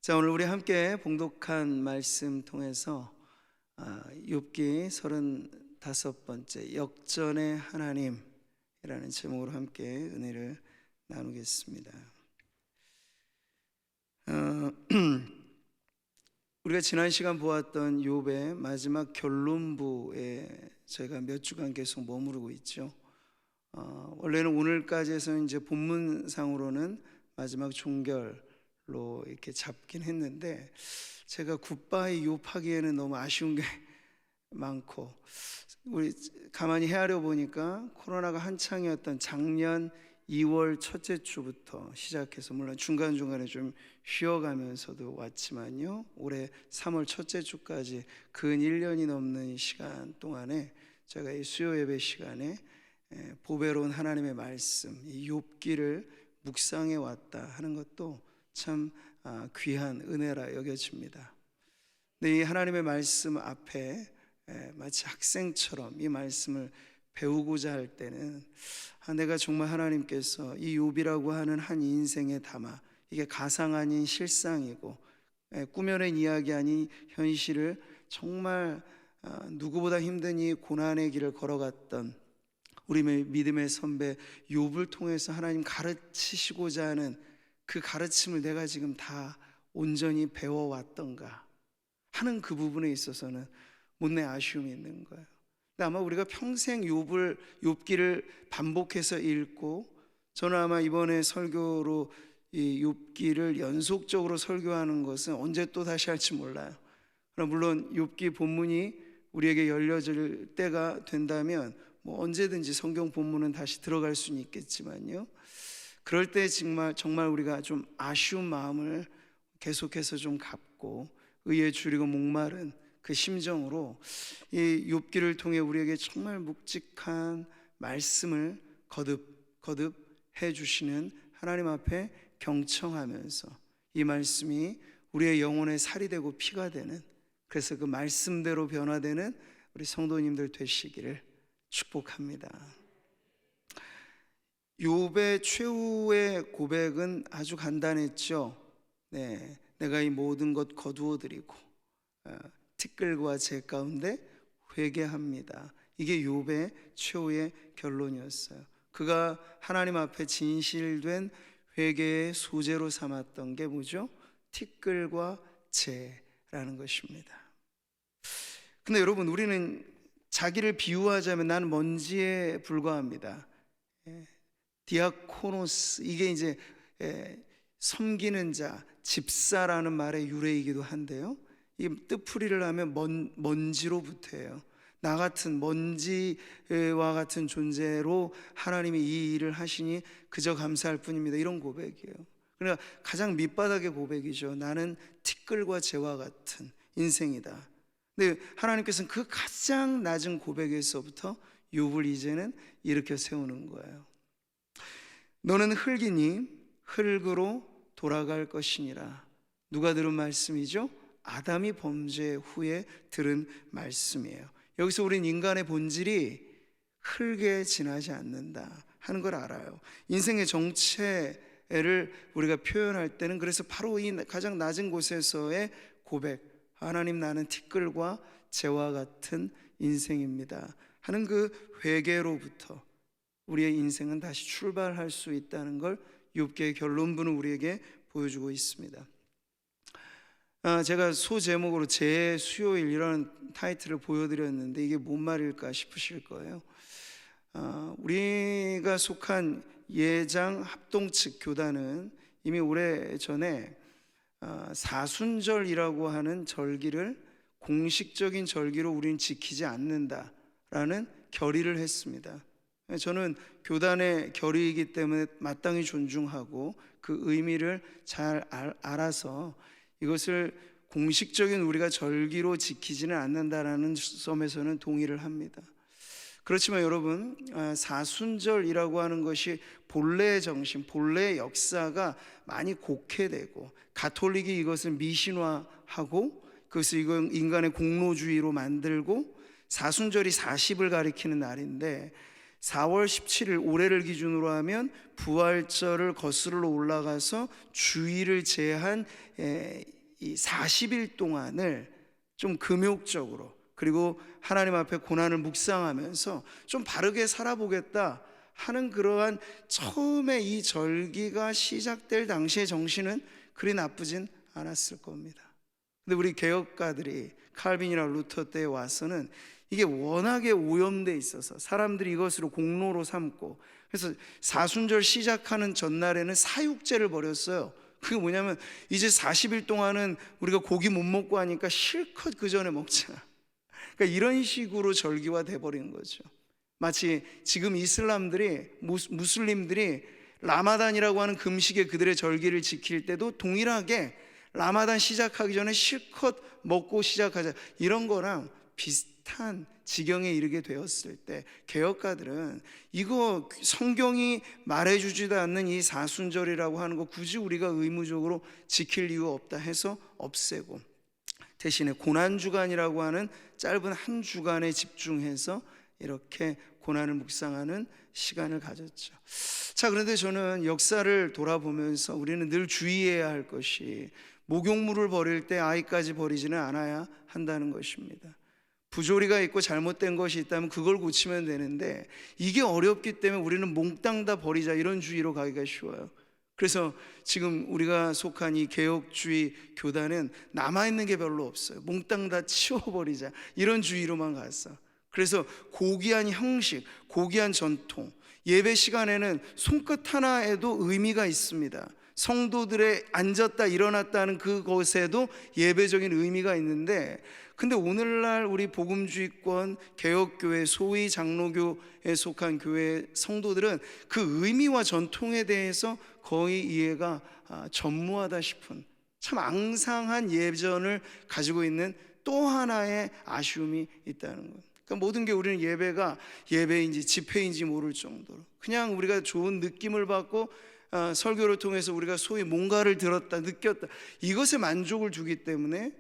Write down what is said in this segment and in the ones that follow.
자, 오늘 우리 함께 봉독한 말씀 통해서 욥기 35번째 역전의 하나님이라는 제목으로 함께 은혜를 나누겠습니다. 우리가 지난 시간 보았던 욥의 마지막 결론부에 저희가 몇 주간 계속 머무르고 있죠. 원래는 오늘까지 해서 이제 본문상으로는 마지막 종결로 이렇게 잡긴 했는데, 제가 굿바이 욥하기에는 너무 아쉬운 게 많고, 우리 가만히 헤아려 보니까 코로나가 한창이었던 작년 2월 첫째 주부터 시작해서, 물론 중간중간에 좀 쉬어가면서도 왔지만요, 올해 3월 첫째 주까지 근 1년이 넘는 시간 동안에 제가 이 수요 예배 시간에 보배로운 하나님의 말씀, 이 욥기를 묵상해 왔다 하는 것도 참 귀한 은혜라 여겨집니다. 근데 이 하나님의 말씀 앞에 마치 학생처럼 이 말씀을 배우고자 할 때는 내가 정말 하나님께서 이 욥이라고 하는 한 인생에 담아, 이게 가상 아닌 실상이고 꾸며낸 이야기 아닌 현실을 정말 누구보다 힘든 이 고난의 길을 걸어갔던 우리 믿음의 선배 욥을 통해서 하나님 가르치시고자 하는 그 가르침을 내가 지금 다 온전히 배워왔던가 하는 그 부분에 있어서는 못내 아쉬움이 있는 거예요. 근데 아마 우리가 평생 욥기를 반복해서 읽고, 저는 아마 이번에 설교로 이 욥기를 연속적으로 설교하는 것은 언제 또 다시 할지 몰라요. 그러나 물론 욥기 본문이 우리에게 열려질 때가 된다면 뭐 언제든지 성경 본문은 다시 들어갈 수는 있겠지만요, 그럴 때 정말 우리가 좀 아쉬운 마음을 계속해서 좀 갖고 의에 줄이고 목마른 그 심정으로 이 욥기를 통해 우리에게 정말 묵직한 말씀을 거듭 해주시는 하나님 앞에 경청하면서 이 말씀이 우리의 영혼의 살이 되고 피가 되는, 그래서 그 말씀대로 변화되는 우리 성도님들 되시기를 축복합니다. 욥의 최후의 고백은 아주 간단했죠. 내가 이 모든 것 거두어 드리고 티끌과 재 가운데 회개합니다. 이게 욥의 최후의 결론이었어요. 그가 하나님 앞에 진실된 회개의 소재로 삼았던 게 뭐죠? 티끌과 재라는 것입니다. 근데 여러분, 우리는 자기를 비유하자면 나는 먼지에 불과합니다. 디아코노스, 이게 이제 섬기는 자, 집사라는 말의 유래이기도 한데요, 이 뜻풀이를 하면 먼지로부터예요. 나 같은 먼지와 같은 존재로 하나님이 이 일을 하시니 그저 감사할 뿐입니다, 이런 고백이에요. 그러니까 가장 밑바닥의 고백이죠. 나는 티끌과 재와 같은 인생이다. 근데 하나님께서는 그 가장 낮은 고백에서부터 욥을 이제는 일으켜 세우는 거예요. 너는 흙이니 흙으로 돌아갈 것이니라. 누가 들은 말씀이죠? 아담이 범죄 후에 들은 말씀이에요. 여기서 우린 인간의 본질이 흙에 지나지 않는다 하는 걸 알아요. 인생의 정체를 우리가 표현할 때는 그래서 바로 이 가장 낮은 곳에서의 고백, 하나님 나는 티끌과 재와 같은 인생입니다 하는 그 회개로부터 우리의 인생은 다시 출발할 수 있다는 걸 욥기의 결론부는 우리에게 보여주고 있습니다. 제가 소제목으로 재수요일 이라는 타이틀을 보여드렸는데 이게 뭔 말일까 싶으실 거예요. 우리가 속한 예장 합동측 교단은 이미 오래전에 사순절이라고 하는 절기를 공식적인 절기로 우리는 지키지 않는다라는 결의를 했습니다. 저는 교단의 결의이기 때문에 마땅히 존중하고 그 의미를 잘 알아서 이것을 공식적인 우리가 절기로 지키지는 않는다라는 점에서는 동의를 합니다. 그렇지만 여러분, 사순절이라고 하는 것이 본래의 정신, 본래의 역사가 많이 곡해되고 가톨릭이 이것을 미신화하고 그것을 인간의 공로주의로 만들고, 사순절이 40을 가리키는 날인데 4월 17일 올해를 기준으로 하면 부활절을 거스르러 올라가서 주일을 제한 이 40일 동안을 좀 금욕적으로, 그리고 하나님 앞에 고난을 묵상하면서 좀 바르게 살아보겠다 하는 그러한 처음에 이 절기가 시작될 당시의 정신은 그리 나쁘진 않았을 겁니다. 근데 우리 개혁가들이 칼빈이나 루터 때에 와서는 이게 워낙에 오염돼 있어서 사람들이 이것으로 공로로 삼고, 그래서 사순절 시작하는 전날에는 사육제를 벌였어요. 그게 뭐냐면 이제 40일 동안은 우리가 고기 못 먹고 하니까 실컷 그 전에 먹자. 그러니까 이런 식으로 절기화 돼버린 거죠. 마치 지금 이슬람들이, 무슬림들이 라마단이라고 하는 금식의 그들의 절기를 지킬 때도 동일하게 라마단 시작하기 전에 실컷 먹고 시작하자, 이런 거랑 비슷한 지경에 이르게 되었을 때 개혁가들은 이거 성경이 말해주지도 않는 이 사순절이라고 하는 거 굳이 우리가 의무적으로 지킬 이유 없다 해서 없애고, 대신에 고난주간이라고 하는 짧은 한 주간에 집중해서 이렇게 고난을 묵상하는 시간을 가졌죠. 자, 그런데 저는 역사를 돌아보면서 우리는 늘 주의해야 할 것이, 목욕물을 버릴 때 아이까지 버리지는 않아야 한다는 것입니다. 부조리가 있고 잘못된 것이 있다면 그걸 고치면 되는데, 이게 어렵기 때문에 우리는 몽땅 다 버리자, 이런 주의로 가기가 쉬워요. 그래서 지금 우리가 속한 이 개혁주의 교단은 남아있는 게 별로 없어요. 몽땅 다 치워버리자, 이런 주의로만 갔어. 그래서 고귀한 형식, 고귀한 전통, 예배 시간에는 손끝 하나에도 의미가 있습니다. 성도들의 앉았다 일어났다는 그것에도 예배적인 의미가 있는데, 근데 오늘날 우리 복음주의권 개혁교회, 소위 장로교에 속한 교회 성도들은 그 의미와 전통에 대해서 거의 이해가 전무하다 싶은, 참 앙상한 예전을 가지고 있는 또 하나의 아쉬움이 있다는 것. 그러니까 모든 게 우리는 예배가 예배인지 집회인지 모를 정도로 그냥 우리가 좋은 느낌을 받고 설교를 통해서 우리가 소위 뭔가를 들었다, 느꼈다, 이것에 만족을 두기 때문에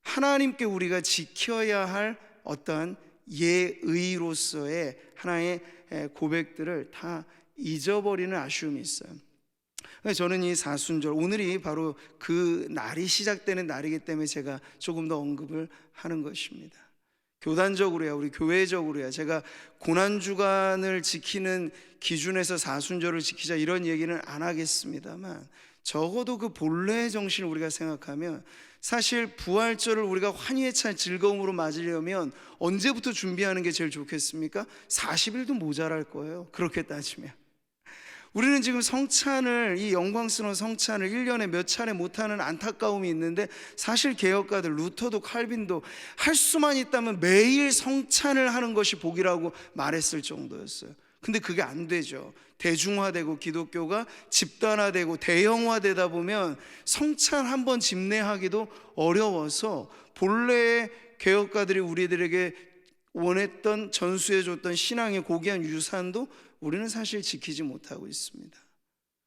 하나님께 우리가 지켜야 할 어떠한 예의로서의 하나의 고백들을 다 잊어버리는 아쉬움이 있어요. 저는 이 사순절, 오늘이 바로 그 날이 시작되는 날이기 때문에 제가 조금 더 언급을 하는 것입니다. 교단적으로야, 우리 교회적으로야 제가 고난주간을 지키는 기준에서 사순절을 지키자 이런 얘기는 안 하겠습니다만, 적어도 그 본래의 정신을 우리가 생각하면, 사실 부활절을 우리가 환희에 찬 즐거움으로 맞으려면 언제부터 준비하는 게 제일 좋겠습니까? 40일도 모자랄 거예요, 그렇게 따지면. 우리는 지금 성찬을, 이 영광스러운 성찬을 1년에 몇 차례 못하는 안타까움이 있는데, 사실 개혁가들 루터도 칼빈도 할 수만 있다면 매일 성찬을 하는 것이 복이라고 말했을 정도였어요. 근데 그게 안 되죠. 대중화되고 기독교가 집단화되고 대형화되다 보면 성찬 한 번 집례하기도 어려워서 본래의 개혁가들이 우리들에게 원했던, 전수해줬던 신앙의 고귀한 유산도 우리는 사실 지키지 못하고 있습니다.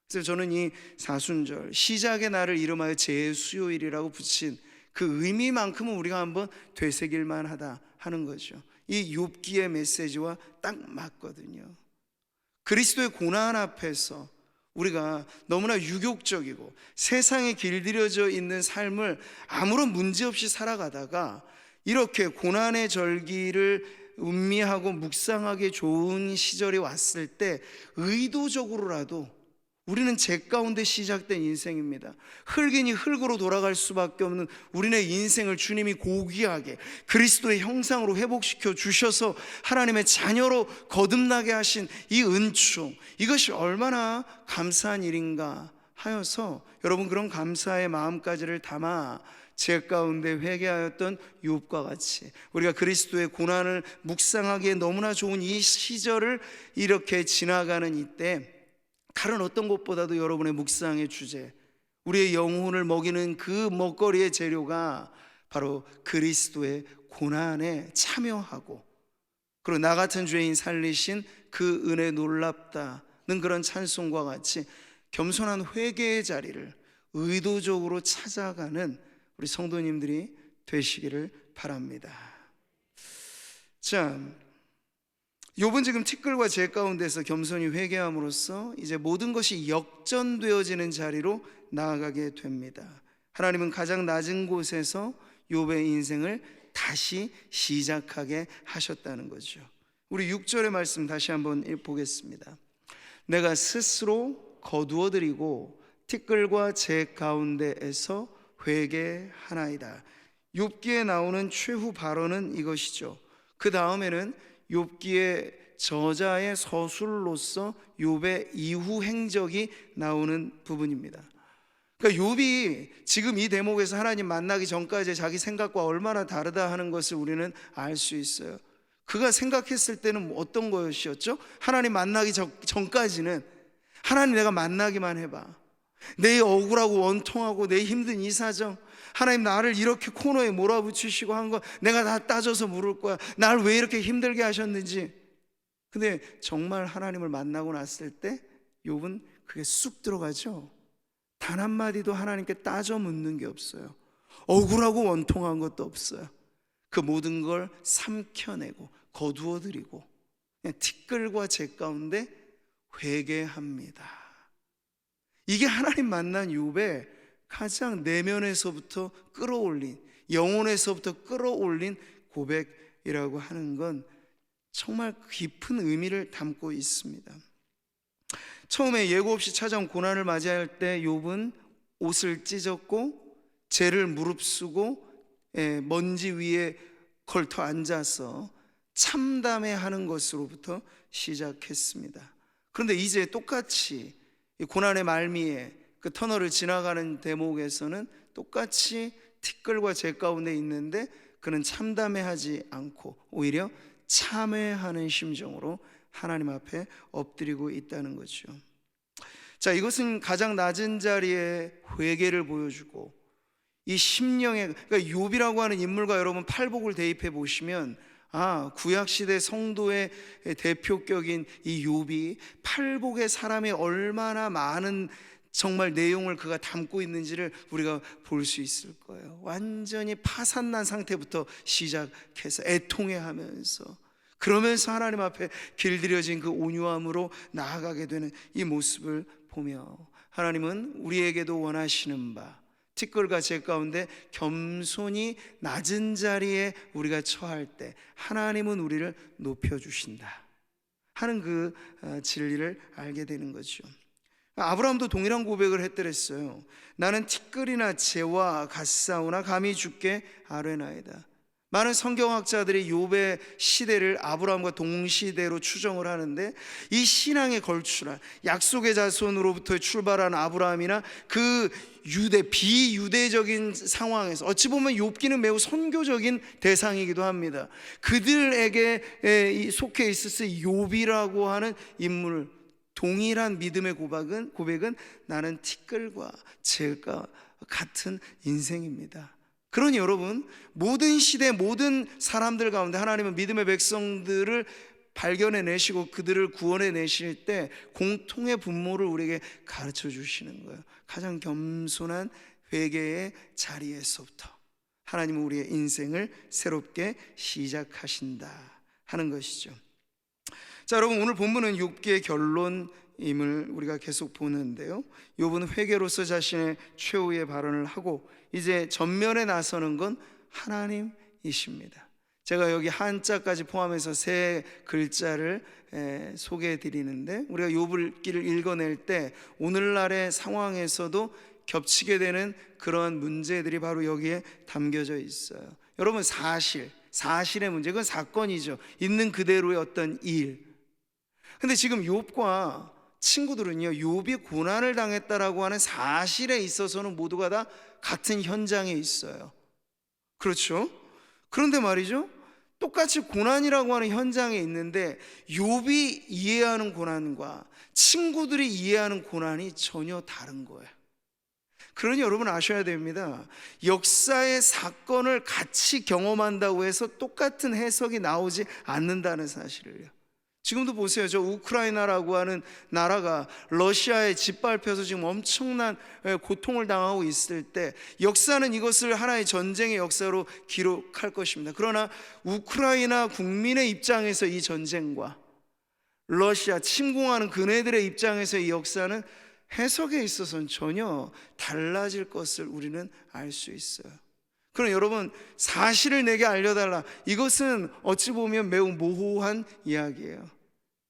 그래서 저는 이 사순절, 시작의 날을 이름하여 제수요일이라고 붙인 그 의미만큼은 우리가 한번 되새길만 하다 하는 거죠. 이 욥기의 메시지와 딱 맞거든요. 그리스도의 고난 앞에서 우리가 너무나 유욕적이고 세상에 길들여져 있는 삶을 아무런 문제 없이 살아가다가, 이렇게 고난의 절기를 음미하고 묵상하기 좋은 시절이 왔을 때 의도적으로라도, 우리는 죄 가운데 시작된 인생입니다. 흙이니 흙으로 돌아갈 수밖에 없는 우리네 인생을 주님이 고귀하게 그리스도의 형상으로 회복시켜 주셔서 하나님의 자녀로 거듭나게 하신 이 은총, 이것이 얼마나 감사한 일인가 하여서, 여러분 그런 감사의 마음까지를 담아 죄 가운데 회개하였던 욥과 같이 우리가 그리스도의 고난을 묵상하기에 너무나 좋은 이 시절을 이렇게 지나가는 이때, 다른 어떤 것보다도 여러분의 묵상의 주제, 우리의 영혼을 먹이는 그 먹거리의 재료가 바로 그리스도의 고난에 참여하고, 그리고 나 같은 죄인 살리신 그 은혜 놀랍다는 그런 찬송과 같이 겸손한 회개의 자리를 의도적으로 찾아가는 우리 성도님들이 되시기를 바랍니다. 자, 욥은 지금 티끌과 재 가운데서 겸손히 회개함으로써 이제 모든 것이 역전되어지는 자리로 나아가게 됩니다. 하나님은 가장 낮은 곳에서 욥의 인생을 다시 시작하게 하셨다는 거죠. 우리 6절의 말씀 다시 한번 보겠습니다. 내가 스스로 거두어드리고 티끌과 재 가운데에서 회개하나이다. 욥기에 나오는 최후 발언은 이것이죠. 그 다음에는 욥기의 저자의 서술로서 욥의 이후 행적이 나오는 부분입니다. 그러니까 욥이 지금 이 대목에서 하나님 만나기 전까지 자기 생각과 얼마나 다르다 하는 것을 우리는 알 수 있어요. 그가 생각했을 때는 어떤 것이었죠? 하나님 만나기 전까지는 하나님 내가 만나기만 해봐, 내 억울하고 원통하고 내 힘든 이 사정, 하나님 나를 이렇게 코너에 몰아붙이시고 한 거 내가 다 따져서 물을 거야. 나를 왜 이렇게 힘들게 하셨는지. 근데 정말 하나님을 만나고 났을 때 욥은 그게 쑥 들어가죠. 단 한마디도 하나님께 따져 묻는 게 없어요. 억울하고 원통한 것도 없어요. 그 모든 걸 삼켜내고 거두어드리고 그냥 티끌과 재 가운데 회개합니다. 이게 하나님 만난 욥의 가장 내면에서부터 끌어올린, 영혼에서부터 끌어올린 고백이라고 하는 건 정말 깊은 의미를 담고 있습니다. 처음에 예고 없이 찾아온 고난을 맞이할 때 욥은 옷을 찢었고 재를 무릅쓰고 먼지 위에 걸터 앉아서 참담해하는 것으로부터 시작했습니다. 그런데 이제 똑같이 고난의 말미에 그 터널을 지나가는 대목에서는 똑같이 티끌과 재 가운데 있는데 그는 참담해하지 않고 오히려 참회하는 심정으로 하나님 앞에 엎드리고 있다는 거죠. 자, 이것은 가장 낮은 자리에 회개를 보여주고 이 심령의, 그러니까 욥이라고 하는 인물과 여러분 팔복을 대입해 보시면 구약시대 성도의 대표격인 이 욥이 팔복의 사람이 얼마나 많은 정말 내용을 그가 담고 있는지를 우리가 볼 수 있을 거예요. 완전히 파산난 상태부터 시작해서 애통해하면서 그러면서 하나님 앞에 길들여진 그 온유함으로 나아가게 되는 이 모습을 보며 하나님은 우리에게도 원하시는 바 티끌과 재 가운데 겸손히 낮은 자리에 우리가 처할 때 하나님은 우리를 높여주신다 하는 그 진리를 알게 되는 거죠. 아브라함도 동일한 고백을 했더랬어요. 나는 티끌이나 재와 같사오나 감히 주께 아뢰나이다. 많은 성경학자들이 욥의 시대를 아브라함과 동시대로 추정을 하는데 이 신앙에 걸출한 약속의 자손으로부터 출발한 아브라함이나 그 비유대적인 상황에서 어찌 보면 욥기는 매우 선교적인 대상이기도 합니다. 그들에게 속해 있었을 욥이라고 하는 인물, 동일한 믿음의 고백은 나는 티끌과 재가 같은 인생입니다. 그러니 여러분, 모든 시대 모든 사람들 가운데 하나님은 믿음의 백성들을 발견해내시고 그들을 구원해내실 때 공통의 분모를 우리에게 가르쳐 주시는 거예요. 가장 겸손한 회개의 자리에서부터 하나님은 우리의 인생을 새롭게 시작하신다 하는 것이죠. 자, 여러분, 오늘 본문은 욥기의 결론임을 우리가 계속 보는데요, 욥은 회개로서 자신의 최후의 발언을 하고 이제 전면에 나서는 건 하나님이십니다. 제가 여기 한자까지 포함해서 3글자를 소개해 드리는데 우리가 욥기를 읽어낼 때 오늘날의 상황에서도 겹치게 되는 그런 문제들이 바로 여기에 담겨져 있어요. 여러분, 사실의 문제, 그건 사건이죠. 있는 그대로의 어떤 일. 근데 지금 욥과 친구들은요, 욥이 고난을 당했다라고 하는 사실에 있어서는 모두가 다 같은 현장에 있어요. 그렇죠? 그런데 말이죠, 똑같이 고난이라고 하는 현장에 있는데 욥이 이해하는 고난과 친구들이 이해하는 고난이 전혀 다른 거예요. 그러니 여러분 아셔야 됩니다. 역사의 사건을 같이 경험한다고 해서 똑같은 해석이 나오지 않는다는 사실을요. 지금도 보세요. 저 우크라이나라고 하는 나라가 러시아에 짓밟혀서 지금 엄청난 고통을 당하고 있을 때 역사는 이것을 하나의 전쟁의 역사로 기록할 것입니다. 그러나 우크라이나 국민의 입장에서 이 전쟁과 러시아 침공하는 그네들의 입장에서 이 역사는 해석에 있어서는 전혀 달라질 것을 우리는 알 수 있어요. 그럼 여러분, 사실을 내게 알려달라, 이것은 어찌 보면 매우 모호한 이야기예요.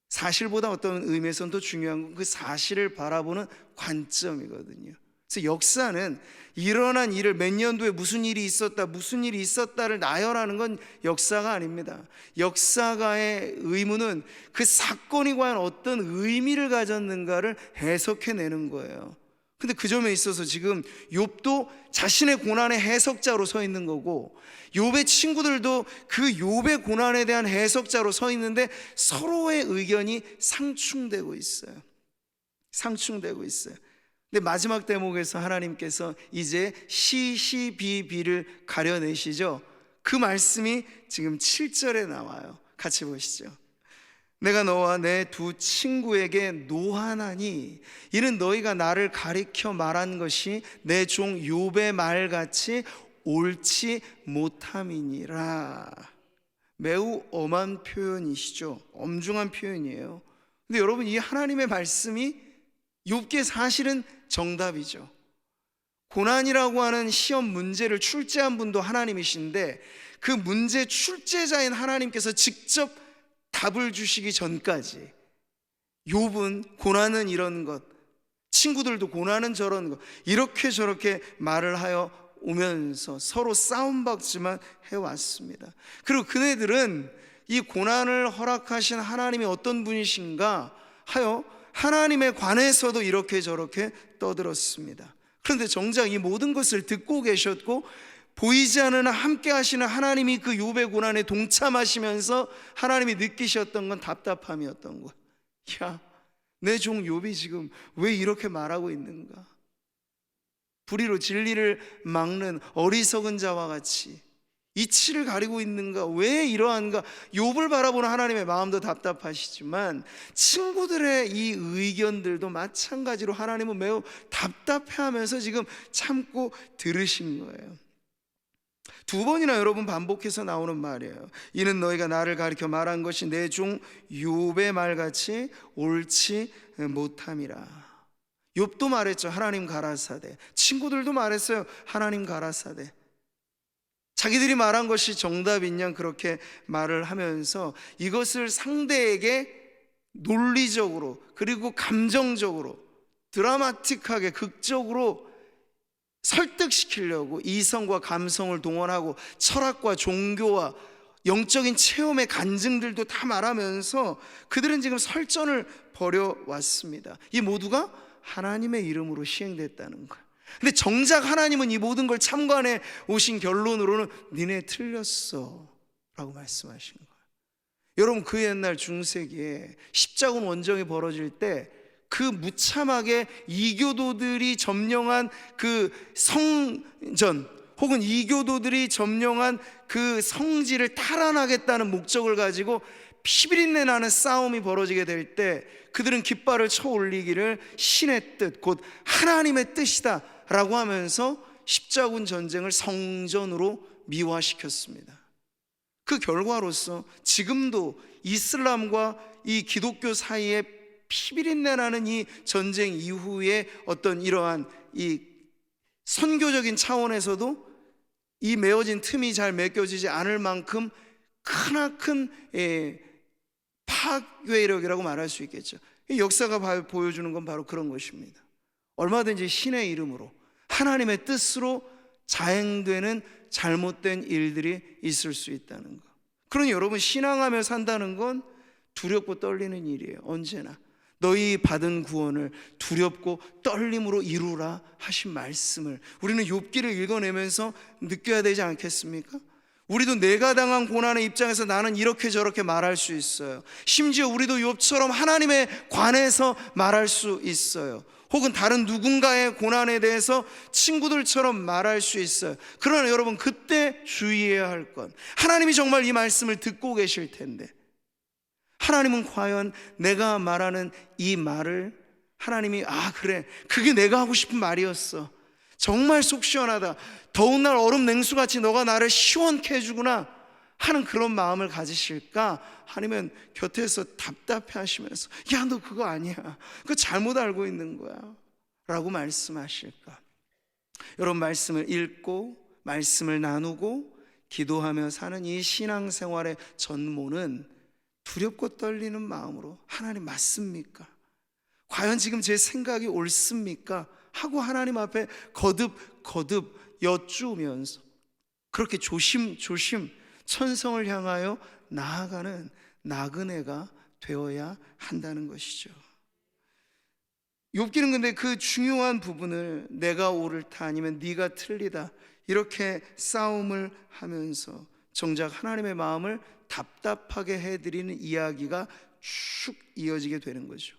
사실보다 어떤 의미에서는 더 중요한 건 그 사실을 바라보는 관점이거든요. 그래서 역사는 일어난 일을, 몇 년도에 무슨 일이 있었다를 나열하는 건 역사가 아닙니다. 역사가의 의무는 그 사건이 과연 어떤 의미를 가졌는가를 해석해내는 거예요. 근데 그 점에 있어서 지금 욥도 자신의 고난의 해석자로 서 있는 거고, 욥의 친구들도 그 욥의 고난에 대한 해석자로 서 있는데 서로의 의견이 상충되고 있어요. 근데 마지막 대목에서 하나님께서 이제 시시비비를 가려내시죠. 그 말씀이 지금 7절에 나와요. 같이 보시죠. 내가 너와 내 두 친구에게 노하나니 이는 너희가 나를 가리켜 말한 것이 내 종 욥의 말같이 옳지 못함이니라. 매우 엄한 표현이시죠. 엄중한 표현이에요. 근데 여러분, 이 하나님의 말씀이 욥기의 사실은 정답이죠. 고난이라고 하는 시험 문제를 출제한 분도 하나님이신데, 그 문제 출제자인 하나님께서 직접 답을 주시기 전까지 욥은 고난은 이런 것, 친구들도 고난은 저런 것, 이렇게 저렇게 말을 하여 오면서 서로 싸움박지만 해왔습니다. 그리고 그네들은 이 고난을 허락하신 하나님이 어떤 분이신가 하여 하나님에 관해서도 이렇게 저렇게 떠들었습니다. 그런데 정작 이 모든 것을 듣고 계셨고, 보이지 않으나 함께 하시는 하나님이 그 욥의 고난에 동참하시면서 하나님이 느끼셨던 건 답답함이었던 거야. 야, 내 종 욥이 지금 왜 이렇게 말하고 있는가? 불의로 진리를 막는 어리석은 자와 같이 이치를 가리고 있는가? 왜 이러한가? 욥을 바라보는 하나님의 마음도 답답하시지만 친구들의 이 의견들도 마찬가지로 하나님은 매우 답답해하면서 지금 참고 들으신 거예요. 두 번이나 여러분 반복해서 나오는 말이에요. 이는 너희가 나를 가리켜 말한 것이 내 종 욥의 말같이 옳지 못함이라. 욥도 말했죠. 하나님 가라사대. 친구들도 말했어요. 하나님 가라사대. 자기들이 말한 것이 정답인 양 그렇게 말을 하면서 이것을 상대에게 논리적으로, 그리고 감정적으로, 드라마틱하게, 극적으로 설득시키려고 이성과 감성을 동원하고 철학과 종교와 영적인 체험의 간증들도 다 말하면서 그들은 지금 설전을 벌여왔습니다. 이 모두가 하나님의 이름으로 시행됐다는 거예요. 근데 정작 하나님은 이 모든 걸 참관해 오신 결론으로는 니네 틀렸어 라고 말씀하신 거예요. 여러분, 그 옛날 중세기에 십자군 원정이 벌어질 때 그 무참하게 이교도들이 점령한 그 성전, 혹은 이교도들이 점령한 그 성지를 탈환하겠다는 목적을 가지고 피비린내 나는 싸움이 벌어지게 될 때 그들은 깃발을 쳐 올리기를 신의 뜻, 곧 하나님의 뜻이다 라고 하면서 십자군 전쟁을 성전으로 미화시켰습니다. 그 결과로서 지금도 이슬람과 이 기독교 사이에 피비린내 나는 이 전쟁 이후에 어떤 이러한 이 선교적인 차원에서도 이 메어진 틈이 잘 메꿔지지 않을 만큼 크나큰 파괴력이라고 말할 수 있겠죠. 역사가 보여주는 건 바로 그런 것입니다. 얼마든지 신의 이름으로, 하나님의 뜻으로 자행되는 잘못된 일들이 있을 수 있다는 것. 그러니 여러분, 신앙하며 산다는 건 두렵고 떨리는 일이에요. 언제나 너희 받은 구원을 두렵고 떨림으로 이루라 하신 말씀을 우리는 욥기를 읽어내면서 느껴야 되지 않겠습니까? 우리도 내가 당한 고난의 입장에서 나는 이렇게 저렇게 말할 수 있어요. 심지어 우리도 욥처럼 하나님에 관해서 말할 수 있어요. 혹은 다른 누군가의 고난에 대해서 친구들처럼 말할 수 있어요. 그러나 여러분, 그때 주의해야 할 건, 하나님이 정말 이 말씀을 듣고 계실 텐데 하나님은 과연 내가 말하는 이 말을 하나님이 그래, 그게 내가 하고 싶은 말이었어, 정말 속 시원하다, 더운 날 얼음 냉수같이 너가 나를 시원케 해주구나 하는 그런 마음을 가지실까? 아니면 곁에서 답답해 하시면서 야, 너 그거 아니야, 그거 잘못 알고 있는 거야, 라고 말씀하실까? 여러분, 말씀을 읽고 말씀을 나누고 기도하며 사는 이 신앙생활의 전모는 두렵고 떨리는 마음으로 하나님 맞습니까? 과연 지금 제 생각이 옳습니까? 하고 하나님 앞에 거듭 여쭈면서 그렇게 조심조심 천성을 향하여 나아가는 나그네가 되어야 한다는 것이죠. 욥기는 근데 그 중요한 부분을 내가 옳다 아니면 네가 틀리다 이렇게 싸움을 하면서 정작 하나님의 마음을 답답하게 해드리는 이야기가 쭉 이어지게 되는 거죠.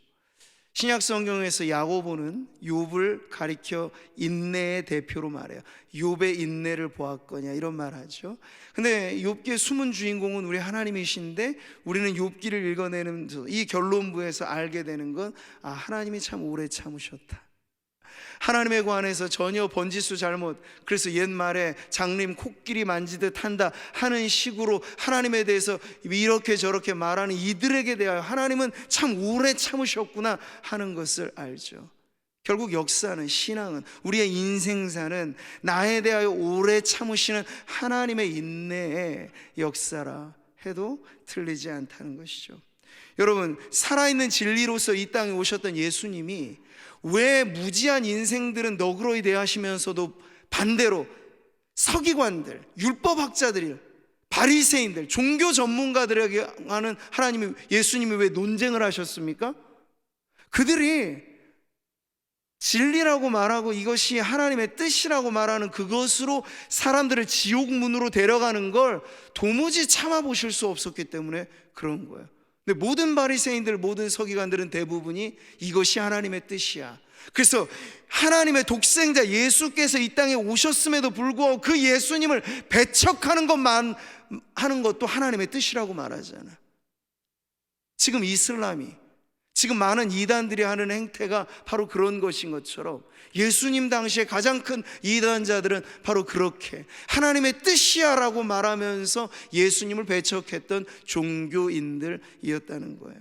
신약 성경에서 야고보는 욥을 가리켜 인내의 대표로 말해요. 욥의 인내를 보았거냐 이런 말하죠. 근데 욥기의 숨은 주인공은 우리 하나님이신데 우리는 욥기를 읽어내는 이 결론부에서 알게 되는 건 하나님이 참 오래 참으셨다. 하나님에 관해서 전혀 번지수 잘못, 그래서 옛말에 장님 코끼리 만지듯 한다 하는 식으로 하나님에 대해서 이렇게 저렇게 말하는 이들에게 대하여 하나님은 참 오래 참으셨구나 하는 것을 알죠. 결국 역사는, 신앙은, 우리의 인생사는 나에 대하여 오래 참으시는 하나님의 인내의 역사라 해도 틀리지 않다는 것이죠. 여러분, 살아있는 진리로서 이 땅에 오셨던 예수님이 왜 무지한 인생들은 너그러이 대하시면서도 반대로 서기관들, 율법학자들, 바리새인들, 종교 전문가들에게 하는 하나님이, 예수님이 왜 논쟁을 하셨습니까? 그들이 진리라고 말하고 이것이 하나님의 뜻이라고 말하는 그것으로 사람들을 지옥문으로 데려가는 걸 도무지 참아보실 수 없었기 때문에 그런 거예요. 근데 모든 바리새인들, 모든 서기관들은 대부분이 이것이 하나님의 뜻이야. 그래서 하나님의 독생자 예수께서 이 땅에 오셨음에도 불구하고 그 예수님을 배척하는 것만 하는 것도 하나님의 뜻이라고 말하잖아. 지금 이슬람이, 지금 많은 이단들이 하는 행태가 바로 그런 것인 것처럼 예수님 당시에 가장 큰 이단자들은 바로 그렇게 하나님의 뜻이야 라고 말하면서 예수님을 배척했던 종교인들이었다는 거예요.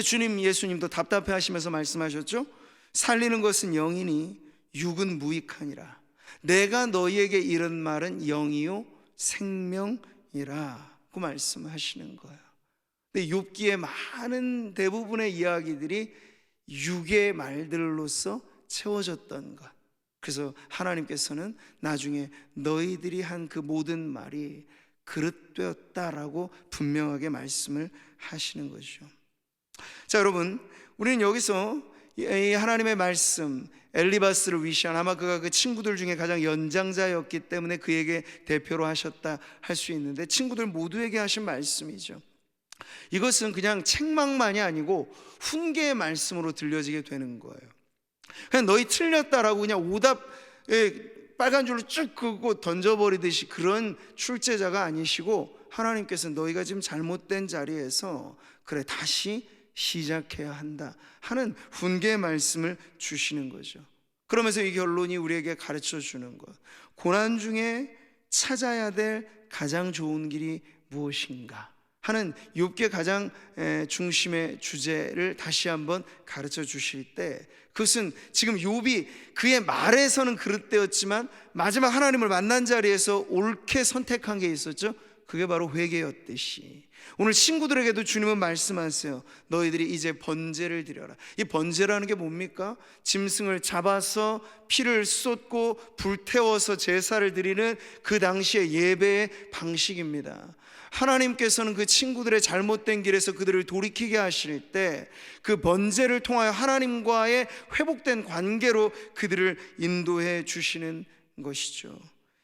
주님, 예수님도 답답해 하시면서 말씀하셨죠. 살리는 것은 영이니 육은 무익하니라. 내가 너희에게 이른 말은 영이요 생명이라 고 말씀하시는 거예요. 근데 욥기의 많은 대부분의 이야기들이 육의 말들로서 채워졌던 것, 그래서 하나님께서는 나중에 너희들이 한 그 모든 말이 그릇되었다라고 분명하게 말씀을 하시는 거죠. 자, 여러분, 우리는 여기서 이 하나님의 말씀, 엘리바스를 위시한, 아마 그가 그 친구들 중에 가장 연장자였기 때문에 그에게 대표로 하셨다 할 수 있는데, 친구들 모두에게 하신 말씀이죠. 이것은 그냥 책망만이 아니고 훈계의 말씀으로 들려지게 되는 거예요. 그냥 너희 틀렸다라고 그냥 오답에 빨간 줄로 쭉 긋고 던져버리듯이 그런 출제자가 아니시고, 하나님께서 너희가 지금 잘못된 자리에서 그래 다시 시작해야 한다 하는 훈계의 말씀을 주시는 거죠. 그러면서 이 결론이 우리에게 가르쳐 주는 것, 고난 중에 찾아야 될 가장 좋은 길이 무엇인가 하는 욥기의 가장 중심의 주제를 다시 한번 가르쳐 주실 때, 그것은 지금 욥이 그의 말에서는 그릇되었지만 마지막 하나님을 만난 자리에서 옳게 선택한 게 있었죠. 그게 바로 회개였듯이 오늘 친구들에게도 주님은 말씀하세요. 너희들이 이제 번제를 드려라. 이 번제라는 게 뭡니까? 짐승을 잡아서 피를 쏟고 불태워서 제사를 드리는 그 당시의 예배의 방식입니다. 하나님께서는 그 친구들의 잘못된 길에서 그들을 돌이키게 하실 때 그 번제를 통하여 하나님과의 회복된 관계로 그들을 인도해 주시는 것이죠.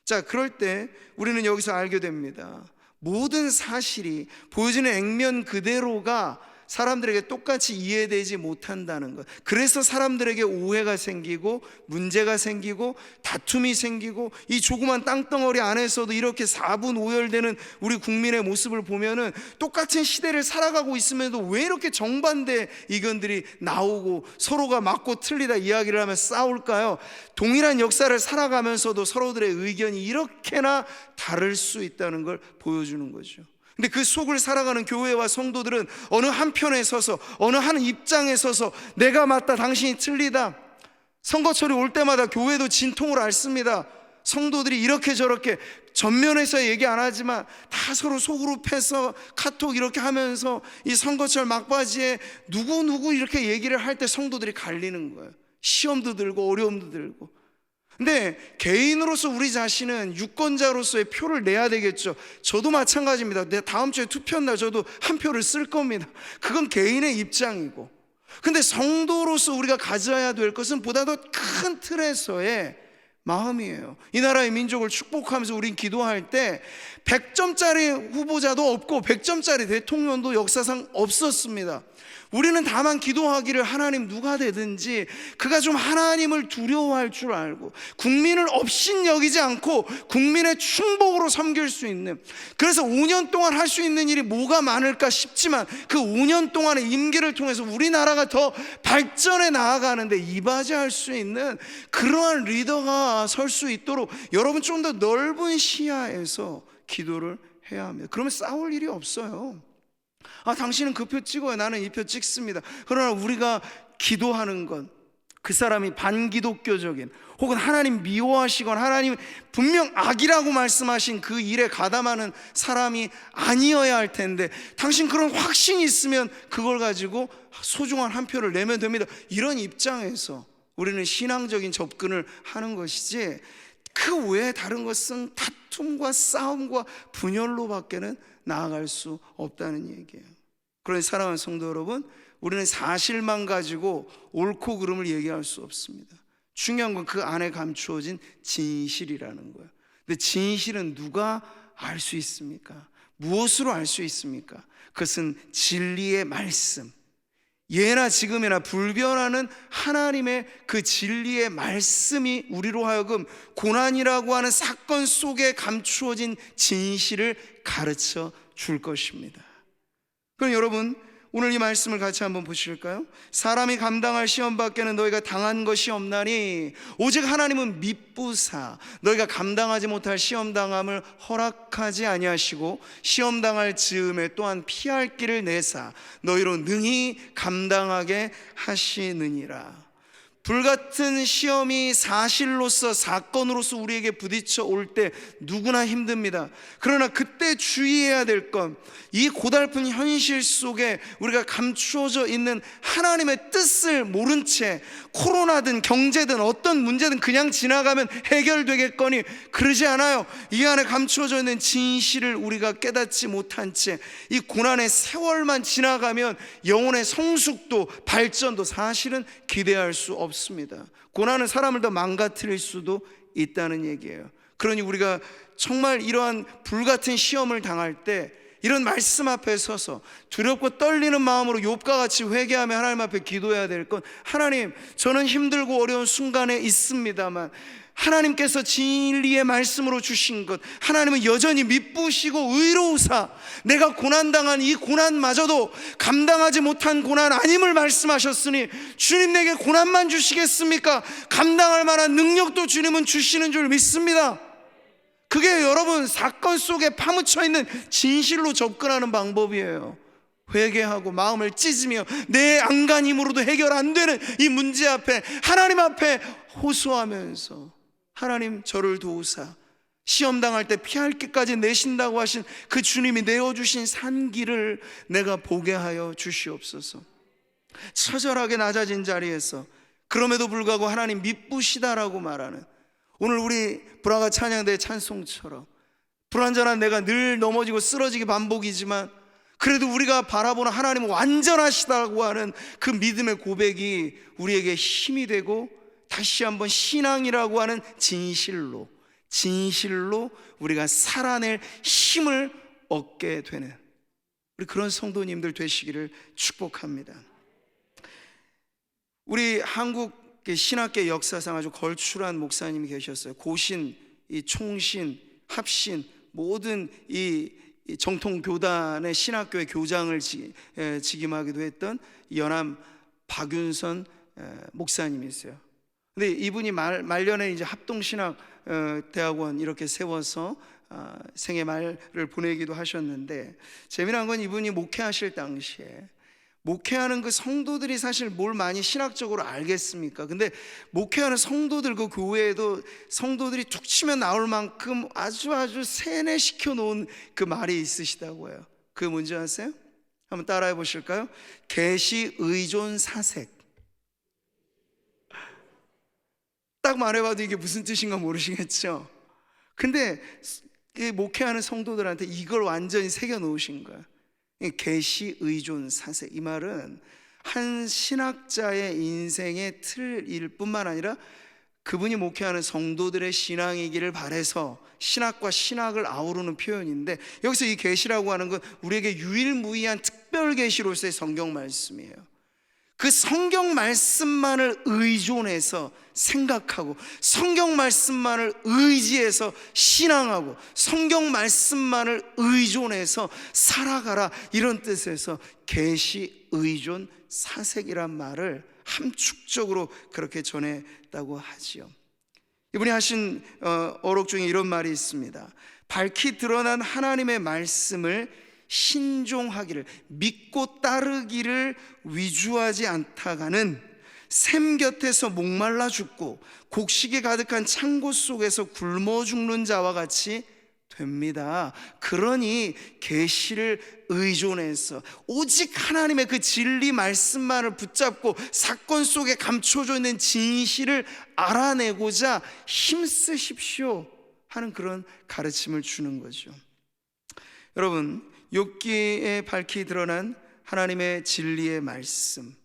자, 그럴 때 우리는 여기서 알게 됩니다. 모든 사실이 보여지는 액면 그대로가 사람들에게 똑같이 이해되지 못한다는 것, 그래서 사람들에게 오해가 생기고 문제가 생기고 다툼이 생기고, 이 조그만 땅덩어리 안에서도 이렇게 사분오열되는 우리 국민의 모습을 보면은 똑같은 시대를 살아가고 있음에도 왜 이렇게 정반대 의견들이 나오고 서로가 맞고 틀리다 이야기를 하면서 싸울까요? 동일한 역사를 살아가면서도 서로들의 의견이 이렇게나 다를 수 있다는 걸 보여주는 거죠. 근데 그 속을 살아가는 교회와 성도들은 어느 한편에 서서, 어느 한 입장에 서서 내가 맞다 당신이 틀리다, 선거철이 올 때마다 교회도 진통을 앓습니다. 성도들이 이렇게 저렇게 전면에서 얘기 안 하지만 다 서로 속으로 패서 카톡 이렇게 하면서 이 선거철 막바지에 누구 이렇게 얘기를 할 때 성도들이 갈리는 거예요. 시험도 들고 어려움도 들고. 근데 개인으로서 우리 자신은 유권자로서의 표를 내야 되겠죠. 저도 마찬가지입니다. 다음 주에 투표한 날 저도 한 표를 쓸 겁니다. 그건 개인의 입장이고. 근데 성도로서 우리가 가져야 될 것은 보다 더 큰 틀에서의 마음이에요. 이 나라의 민족을 축복하면서 우린 기도할 때 100점짜리 후보자도 없고 100점짜리 대통령도 역사상 없었습니다. 우리는 다만 기도하기를 하나님 누가 되든지 그가 좀 하나님을 두려워할 줄 알고 국민을 업신여기지 않고 국민의 충복으로 섬길 수 있는, 그래서 5년 동안 할 수 있는 일이 뭐가 많을까 싶지만 그 5년 동안의 임기를 통해서 우리나라가 더 발전해 나아가는데 이바지할 수 있는 그러한 리더가 설 수 있도록 여러분 좀 더 넓은 시야에서 기도를 해야 합니다. 그러면 싸울 일이 없어요. 당신은 그 표 찍어요, 나는 이 표 찍습니다. 그러나 우리가 기도하는 건 그 사람이 반기독교적인 혹은 하나님 미워하시건 하나님 분명 악이라고 말씀하신 그 일에 가담하는 사람이 아니어야 할 텐데, 당신 그런 확신이 있으면 그걸 가지고 소중한 한 표를 내면 됩니다. 이런 입장에서 우리는 신앙적인 접근을 하는 것이지 그 외에 다른 것은 다툼과 싸움과 분열로 밖에는 나아갈 수 없다는 얘기예요. 그러니 사랑하는 성도 여러분, 우리는 사실만 가지고 옳고 그름을 얘기할 수 없습니다. 중요한 건 그 안에 감추어진 진실이라는 거예요. 근데 진실은 누가 알 수 있습니까? 무엇으로 알 수 있습니까? 그것은 진리의 말씀, 예나 지금이나 불변하는 하나님의 그 진리의 말씀이 우리로 하여금 고난이라고 하는 사건 속에 감추어진 진실을 가르쳐 줄 것입니다. 그럼 여러분, 오늘 이 말씀을 같이 한번 보실까요? 사람이 감당할 시험 밖에는 너희가 당한 것이 없나니 오직 하나님은 미쁘사 너희가 감당하지 못할 시험 당함을 허락하지 아니하시고 시험 당할 즈음에 또한 피할 길을 내사 너희로 능히 감당하게 하시느니라. 불같은 시험이 사실로서 사건으로서 우리에게 부딪혀 올 때 누구나 힘듭니다. 그러나 그때 주의해야 될 건 이 고달픈 현실 속에 우리가 감추어져 있는 하나님의 뜻을 모른 채 코로나든 경제든 어떤 문제든 그냥 지나가면 해결되겠거니 그러지 않아요. 이 안에 감추어져 있는 진실을 우리가 깨닫지 못한 채 이 고난의 세월만 지나가면 영혼의 성숙도 발전도 사실은 기대할 수 없습니다. 고난은 사람을 더 망가뜨릴 수도 있다는 얘기예요. 그러니 우리가 정말 이러한 불같은 시험을 당할 때 이런 말씀 앞에 서서 두렵고 떨리는 마음으로 욥과 같이 회개하며 하나님 앞에 기도해야 될 건, 하나님, 저는 힘들고 어려운 순간에 있습니다만 하나님께서 진리의 말씀으로 주신 것, 하나님은 여전히 미쁘시고 의로우사 내가 고난당한 이 고난마저도 감당하지 못한 고난 아님을 말씀하셨으니 주님 내게 고난만 주시겠습니까? 감당할 만한 능력도 주님은 주시는 줄 믿습니다. 그게 여러분 사건 속에 파묻혀 있는 진실로 접근하는 방법이에요. 회개하고 마음을 찢으며 내 안간 힘으로도 해결 안 되는 이 문제 앞에 하나님 앞에 호소하면서, 하나님 저를 도우사 시험 당할 때 피할 길까지 내신다고 하신 그 주님이 내어주신 산길을 내가 보게 하여 주시옵소서. 처절하게 낮아진 자리에서 그럼에도 불구하고 하나님 미쁘시다라고 말하는, 오늘 우리 브라가 찬양대의 찬송처럼 불완전한 내가 늘 넘어지고 쓰러지기 반복이지만 그래도 우리가 바라보는 하나님은 완전하시다고 하는 그 믿음의 고백이 우리에게 힘이 되고 다시 한번 신앙이라고 하는 진실로 우리가 살아낼 힘을 얻게 되는 우리 그런 성도님들 되시기를 축복합니다. 우리 한국 신학계 역사상 아주 걸출한 목사님이 계셨어요. 고신, 이 총신, 합신 모든 이 정통 교단의 신학교의 교장을 직임하기도 했던 연암 박윤선 목사님이 있어요. 근데 이분이 말년에 이제 합동신학 대학원 이렇게 세워서 생애 말을 보내기도 하셨는데, 재미난 건 이분이 목회하실 당시에 목회하는 그 성도들이 사실 뭘 많이 신학적으로 알겠습니까? 근데 목회하는 성도들, 그 교회에도 성도들이 툭 치면 나올 만큼 아주 세뇌시켜 놓은 그 말이 있으시다고 해요. 그게 뭔지 아세요? 한번 따라해 보실까요? 계시 의존 사색. 딱 말해봐도 이게 무슨 뜻인가 모르시겠죠? 근데 목회하는 성도들한테 이걸 완전히 새겨 놓으신 거예요. 계시 의존 사색. 이 말은 한 신학자의 인생의 틀일 뿐만 아니라 그분이 목회하는 성도들의 신앙이기를 바라서 신학과 신학을 아우르는 표현인데, 여기서 이 계시라고 하는 건 우리에게 유일무이한 특별 계시로서의 성경 말씀이에요. 그 성경 말씀만을 의존해서 생각하고, 성경 말씀만을 의지해서 신앙하고, 성경 말씀만을 의존해서 살아가라, 이런 뜻에서 계시 의존 사색이란 말을 함축적으로 그렇게 전했다고 하지요. 이분이 하신 어록 중에 이런 말이 있습니다. 밝히 드러난 하나님의 말씀을 신종하기를, 믿고 따르기를 위주하지 않다가는 샘 곁에서 목말라 죽고 곡식이 가득한 창고 속에서 굶어 죽는 자와 같이 됩니다. 그러니 계시를 의존해서 오직 하나님의 그 진리 말씀만을 붙잡고 사건 속에 감춰져 있는 진실을 알아내고자 힘쓰십시오 하는 그런 가르침을 주는 거죠. 여러분, 욥기에 밝히 드러난 하나님의 진리의 말씀,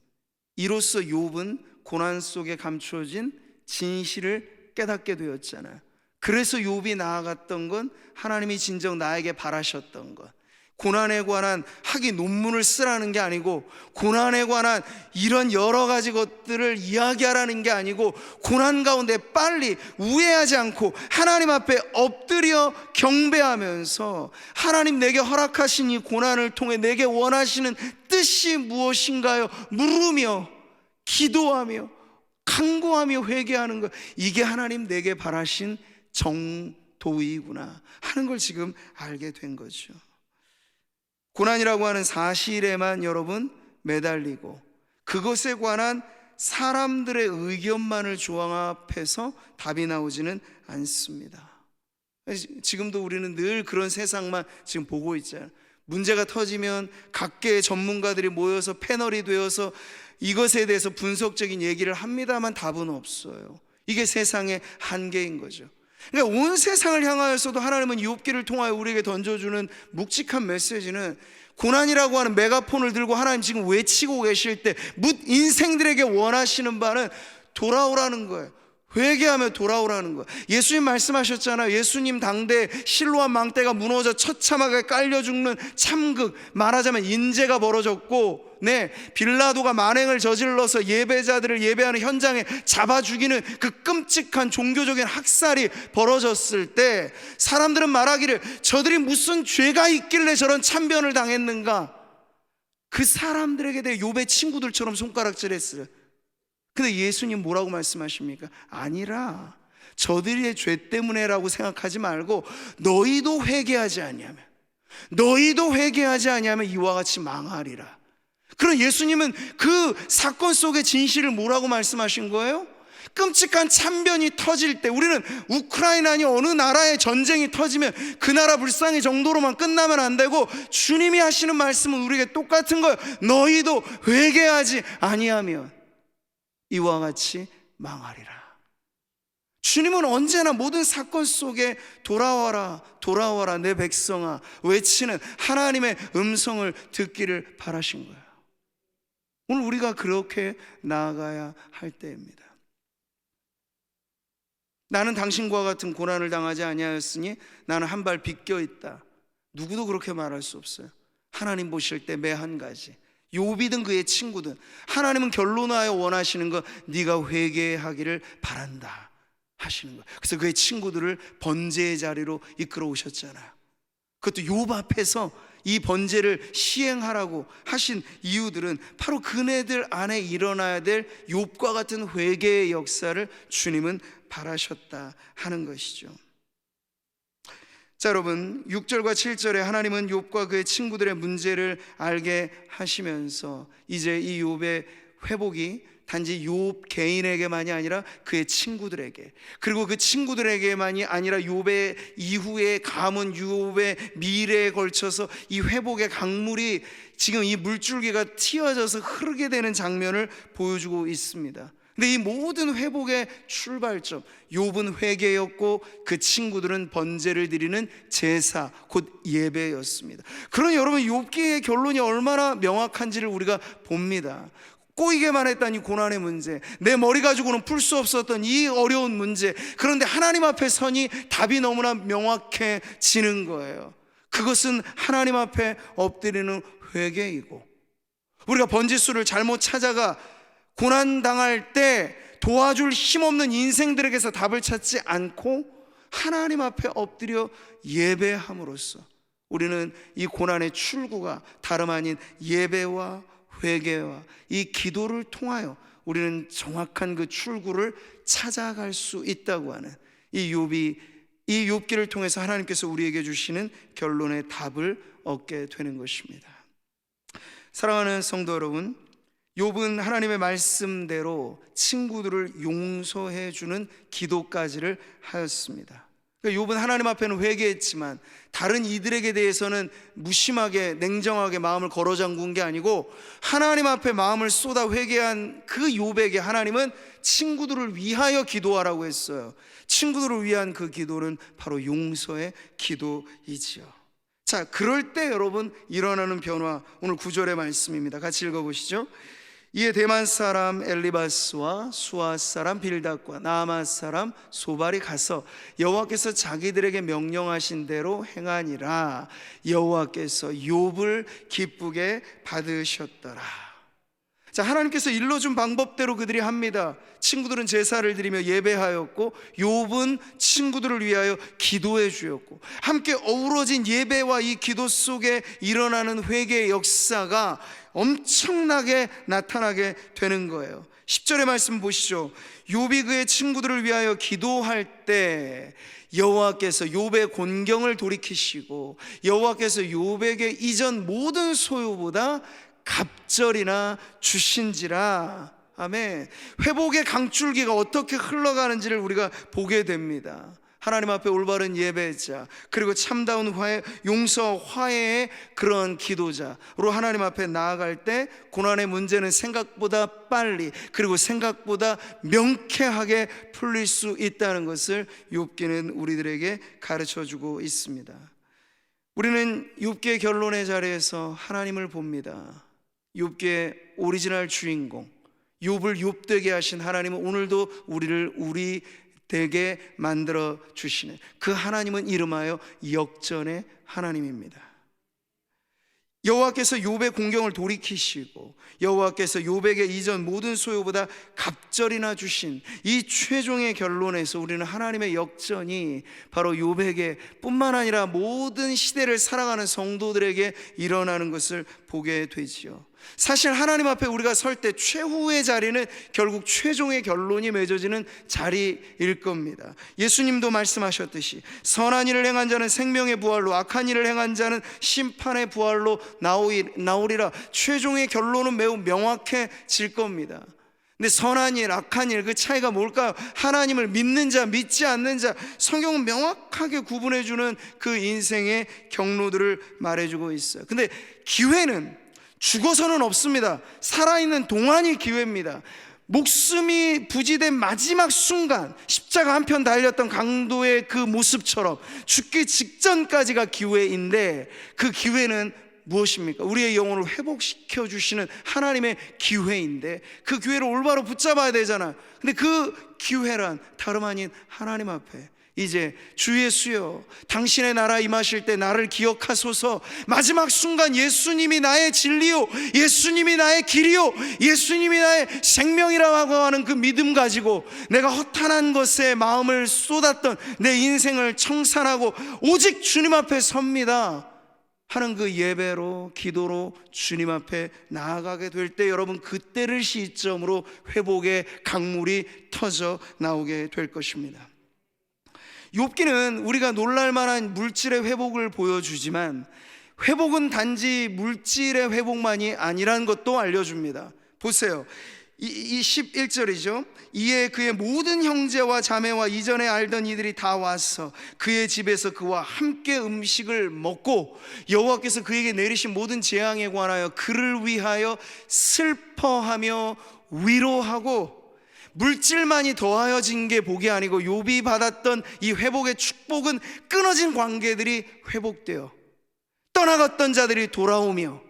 이로써 욥은 고난 속에 감추어진 진실을 깨닫게 되었잖아요. 그래서 욥이 나아갔던 건 하나님이 진정 나에게 바라셨던 것, 고난에 관한 학위 논문을 쓰라는 게 아니고, 고난에 관한 이런 여러 가지 것들을 이야기하라는 게 아니고, 고난 가운데 빨리 우회하지 않고 하나님 앞에 엎드려 경배하면서 하나님, 내게 허락하신 이 고난을 통해 내게 원하시는 뜻이 무엇인가요? 물으며 기도하며 간구하며 회개하는 것, 이게 하나님 내게 바라신 정도이구나 하는 걸 지금 알게 된 거죠. 고난이라고 하는 사실에만 여러분 매달리고 그것에 관한 사람들의 의견만을 조합해서 답이 나오지는 않습니다. 지금도 우리는 늘 그런 세상만 지금 보고 있잖아요. 문제가 터지면 각계의 전문가들이 모여서 패널이 되어서 이것에 대해서 분석적인 얘기를 합니다만 답은 없어요. 이게 세상의 한계인 거죠. 그러니까 온 세상을 향하여서도 하나님은 욥기를 통하여 우리에게 던져주는 묵직한 메시지는, 고난이라고 하는 메가폰을 들고 하나님 지금 외치고 계실 때 인생들에게 원하시는 바는 돌아오라는 거예요. 회개하며 돌아오라는 거예요. 예수님 말씀하셨잖아요. 예수님 당대에 실로암 망대가 무너져 처참하게 깔려 죽는 참극, 말하자면 인재가 벌어졌고, 빌라도가 만행을 저질러서 예배자들을 예배하는 현장에 잡아 죽이는 그 끔찍한 종교적인 학살이 벌어졌을 때 사람들은 말하기를, 저들이 무슨 죄가 있길래 저런 참변을 당했는가. 그 사람들에게 대해 욥의 친구들처럼 손가락질했어요. 근데 예수님 뭐라고 말씀하십니까? 아니라 저들의 죄 때문에라고 생각하지 말고 너희도 회개하지 아니하면 이와 같이 망하리라. 그럼 예수님은 그 사건 속의 진실을 뭐라고 말씀하신 거예요? 끔찍한 참변이 터질 때, 우리는 우크라이나 아니 어느 나라의 전쟁이 터지면 그 나라 불쌍히 정도로만 끝나면 안 되고, 주님이 하시는 말씀은 우리에게 똑같은 거예요. 너희도 회개하지 아니하면 이와 같이 망하리라. 주님은 언제나 모든 사건 속에 돌아와라 돌아와라 내 백성아 외치는 하나님의 음성을 듣기를 바라신 거예요. 오늘 우리가 그렇게 나아가야 할 때입니다. 나는 당신과 같은 고난을 당하지 아니하였으니 나는 한 발 비껴 있다. 누구도 그렇게 말할 수 없어요. 하나님 보실 때 매 한 가지, 욥이든 그의 친구든 하나님은 결론하여 원하시는 거, 네가 회개하기를 바란다 하시는 거예요. 그래서 그의 친구들을 번제의 자리로 이끌어 오셨잖아요. 그것도 욥 앞에서 이 번제를 시행하라고 하신 이유들은 바로 그네들 안에 일어나야 될 욥과 같은 회개의 역사를 주님은 바라셨다 하는 것이죠. 자, 여러분 6절과 7절에 하나님은 욥과 그의 친구들의 문제를 알게 하시면서 이제 이 욥의 회복이 단지 욥 개인에게만이 아니라 그의 친구들에게, 그리고 그 친구들에게만이 아니라 욥의 이후의 가문, 욥의 미래에 걸쳐서 이 회복의 강물이 지금 이 물줄기가 튀어져서 흐르게 되는 장면을 보여주고 있습니다. 근데 이 모든 회복의 출발점, 욥은 회개였고 그 친구들은 번제를 드리는 제사, 곧 예배였습니다. 그러니 여러분, 욥기의 결론이 얼마나 명확한지를 우리가 봅니다. 꼬이게만 했던 이 고난의 문제, 내 머리 가지고는 풀 수 없었던 이 어려운 문제, 그런데 하나님 앞에 서니 답이 너무나 명확해지는 거예요. 그것은 하나님 앞에 엎드리는 회개이고, 우리가 번지수를 잘못 찾아가 고난당할 때 도와줄 힘없는 인생들에게서 답을 찾지 않고 하나님 앞에 엎드려 예배함으로써 우리는 이 고난의 출구가 다름 아닌 예배와 회개와 이 기도를 통하여 우리는 정확한 그 출구를 찾아갈 수 있다고 하는 이 욥기를 통해서 하나님께서 우리에게 주시는 결론의 답을 얻게 되는 것입니다. 사랑하는 성도 여러분, 욥은 하나님의 말씀대로 친구들을 용서해 주는 기도까지를 하였습니다. 욥은 하나님 앞에는 회개했지만 다른 이들에게 대해서는 무심하게 냉정하게 마음을 걸어 잠근 게 아니고 하나님 앞에 마음을 쏟아 회개한 그 욥에게 하나님은 친구들을 위하여 기도하라고 했어요. 친구들을 위한 그 기도는 바로 용서의 기도이지요. 자, 그럴 때 여러분 일어나는 변화, 오늘 9절의 말씀입니다. 같이 읽어보시죠. 이에 대만 사람 엘리바스와 수아 사람 빌닷과 나아마 사람 소발이 가서 여호와께서 자기들에게 명령하신 대로 행하니라. 여호와께서 욥을 기쁘게 받으셨더라. 자, 하나님께서 일러준 방법대로 그들이 합니다. 친구들은 제사를 드리며 예배하였고 욥은 친구들을 위하여 기도해 주었고, 함께 어우러진 예배와 이 기도 속에 일어나는 회개의 역사가 엄청나게 나타나게 되는 거예요. 10절의 말씀 보시죠. 욥이 그의 친구들을 위하여 기도할 때 여호와께서 욥의 곤경을 돌이키시고 여호와께서 욥에게 이전 모든 소유보다 갑절이나 주신지라. 아멘. 회복의 강줄기가 어떻게 흘러가는지를 우리가 보게 됩니다. 하나님 앞에 올바른 예배자, 그리고 참다운 화해, 용서 화해의 그런 기도자로 하나님 앞에 나아갈 때 고난의 문제는 생각보다 빨리, 그리고 생각보다 명쾌하게 풀릴 수 있다는 것을 욥기는 우리들에게 가르쳐주고 있습니다. 우리는 욥기의 결론의 자리에서 하나님을 봅니다. 욥기의 오리지널 주인공, 욥을 욥되게 하신 하나님은 오늘도 우리를 우리 되게 만들어 주시는 그 하나님은 이름하여 역전의 하나님입니다. 여호와께서 욥의 공경을 돌이키시고 여호와께서 욥에게 이전 모든 소유보다 갑절이나 주신 이 최종의 결론에서 우리는 하나님의 역전이 바로 욥에게 뿐만 아니라 모든 시대를 살아가는 성도들에게 일어나는 것을 보게 되지요. 사실 하나님 앞에 우리가 설 때 최후의 자리는 결국 최종의 결론이 맺어지는 자리일 겁니다. 예수님도 말씀하셨듯이 선한 일을 행한 자는 생명의 부활로, 악한 일을 행한 자는 심판의 부활로 나오리라. 최종의 결론은 매우 명확해질 겁니다. 근데 선한 일, 악한 일, 그 차이가 뭘까요? 하나님을 믿는 자, 믿지 않는 자, 성경은 명확하게 구분해주는 그 인생의 경로들을 말해주고 있어요. 근데 기회는 죽어서는 없습니다. 살아있는 동안이 기회입니다. 목숨이 부지된 마지막 순간, 십자가 한편 달렸던 강도의 그 모습처럼 죽기 직전까지가 기회인데, 그 기회는 무엇입니까? 우리의 영혼을 회복시켜 주시는 하나님의 기회인데, 그 기회를 올바로 붙잡아야 되잖아요. 근데 그 기회란 다름 아닌 하나님 앞에 이제 주 예수여, 당신의 나라 임하실 때 나를 기억하소서. 마지막 순간 예수님이 나의 진리요, 예수님이 나의 길이요, 예수님이 나의 생명이라고 하는 그 믿음 가지고 내가 허탄한 것에 마음을 쏟았던 내 인생을 청산하고 오직 주님 앞에 섭니다 하는 그 예배로, 기도로 주님 앞에 나아가게 될 때 여러분, 그때를 시점으로 회복의 강물이 터져 나오게 될 것입니다. 욥기는 우리가 놀랄만한 물질의 회복을 보여주지만 회복은 단지 물질의 회복만이 아니라는 것도 알려줍니다. 보세요. 이 11절이죠. 이에 그의 모든 형제와 자매와 이전에 알던 이들이 다 와서 그의 집에서 그와 함께 음식을 먹고 여호와께서 그에게 내리신 모든 재앙에 관하여 그를 위하여 슬퍼하며 위로하고, 물질만이 더하여진 게 복이 아니고 욥이 받았던 이 회복의 축복은 끊어진 관계들이 회복되어 떠나갔던 자들이 돌아오며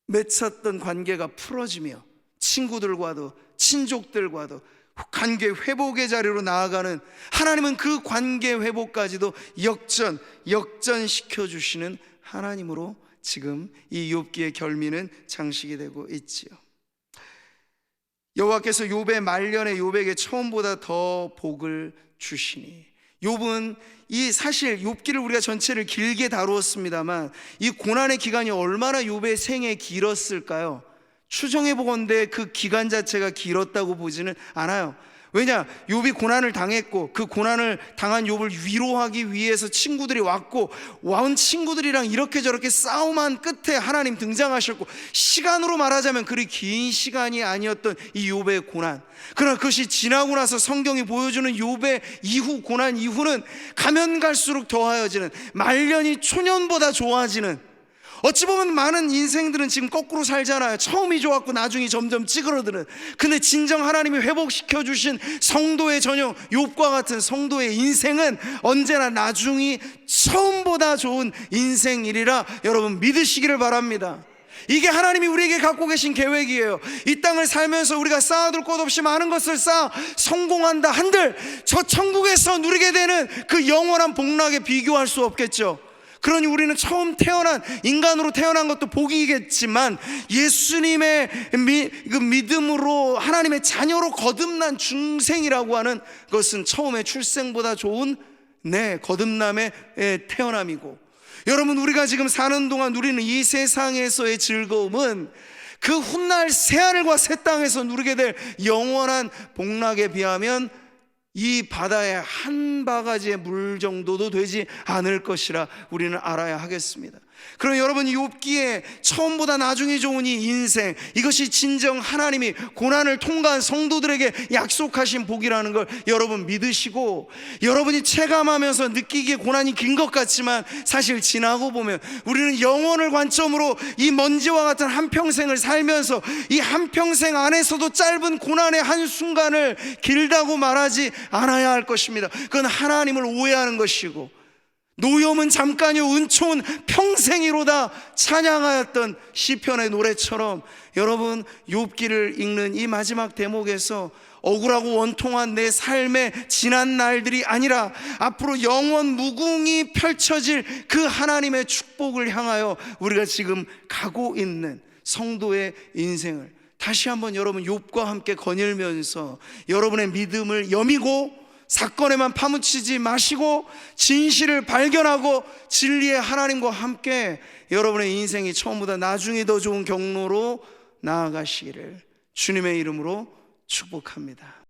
맺혔던 관계가 풀어지며 친구들과도 친족들과도 관계 회복의 자리로 나아가는, 하나님은 그 관계 회복까지도 역전시켜 주시는 하나님으로 지금 이 욥기의 결미는 장식이 되고 있지요. 여호와께서 욥의 말년에 욥에게 처음보다 더 복을 주시니, 욥은 이 사실 욥기를 우리가 전체를 길게 다루었습니다만 이 고난의 기간이 얼마나 욥의 생에 길었을까요? 추정해 보건대 그 기간 자체가 길었다고 보지는 않아요. 왜냐? 욥이 고난을 당했고 그 고난을 당한 욥을 위로하기 위해서 친구들이 왔고, 와온 친구들이랑 이렇게 저렇게 싸움한 끝에 하나님 등장하셨고, 시간으로 말하자면 그리 긴 시간이 아니었던 이 욥의 고난. 그러나 그것이 지나고 나서 성경이 보여주는 욥의 이후, 고난 이후는 가면 갈수록 더하여지는, 말년이 초년보다 좋아지는, 어찌 보면 많은 인생들은 지금 거꾸로 살잖아요. 처음이 좋았고 나중이 점점 찌그러드는. 근데 진정 하나님이 회복시켜 주신 성도의 전형 욥과 같은 성도의 인생은 언제나 나중이 처음보다 좋은 인생이리라 여러분 믿으시기를 바랍니다. 이게 하나님이 우리에게 갖고 계신 계획이에요. 이 땅을 살면서 우리가 쌓아둘 것 없이 많은 것을 쌓아 성공한다 한들 저 천국에서 누리게 되는 그 영원한 복락에 비교할 수 없겠죠. 그러니 우리는 처음 태어난 인간으로 태어난 것도 복이겠지만 예수님의 믿음으로 하나님의 자녀로 거듭난 중생이라고 하는 것은 처음에 출생보다 좋은 거듭남의 태어남이고, 여러분 우리가 지금 사는 동안 누리는 이 세상에서의 즐거움은 그 훗날 새하늘과 새 땅에서 누리게 될 영원한 복락에 비하면 이 바다의 한 바가지의 물 정도도 되지 않을 것이라 우리는 알아야 하겠습니다. 그럼 여러분, 이 욥기에 처음보다 나중이 좋은 이 인생, 이것이 진정 하나님이 고난을 통과한 성도들에게 약속하신 복이라는 걸 여러분 믿으시고, 여러분이 체감하면서 느끼기에 고난이 긴 것 같지만 사실 지나고 보면 우리는 영원을 관점으로 이 먼지와 같은 한평생을 살면서 이 한평생 안에서도 짧은 고난의 한순간을 길다고 말하지 않아야 할 것입니다. 그건 하나님을 오해하는 것이고, 노염은 잠깐이요 은총은 평생이로다 찬양하였던 시편의 노래처럼, 여러분 욥기를 읽는 이 마지막 대목에서 억울하고 원통한 내 삶의 지난 날들이 아니라 앞으로 영원 무궁히 펼쳐질 그 하나님의 축복을 향하여 우리가 지금 가고 있는 성도의 인생을 다시 한번 여러분 욥과 함께 거닐면서 여러분의 믿음을 여미고 사건에만 파묻히지 마시고 진실을 발견하고 진리의 하나님과 함께 여러분의 인생이 처음보다 나중이 더 좋은 경로로 나아가시기를 주님의 이름으로 축복합니다.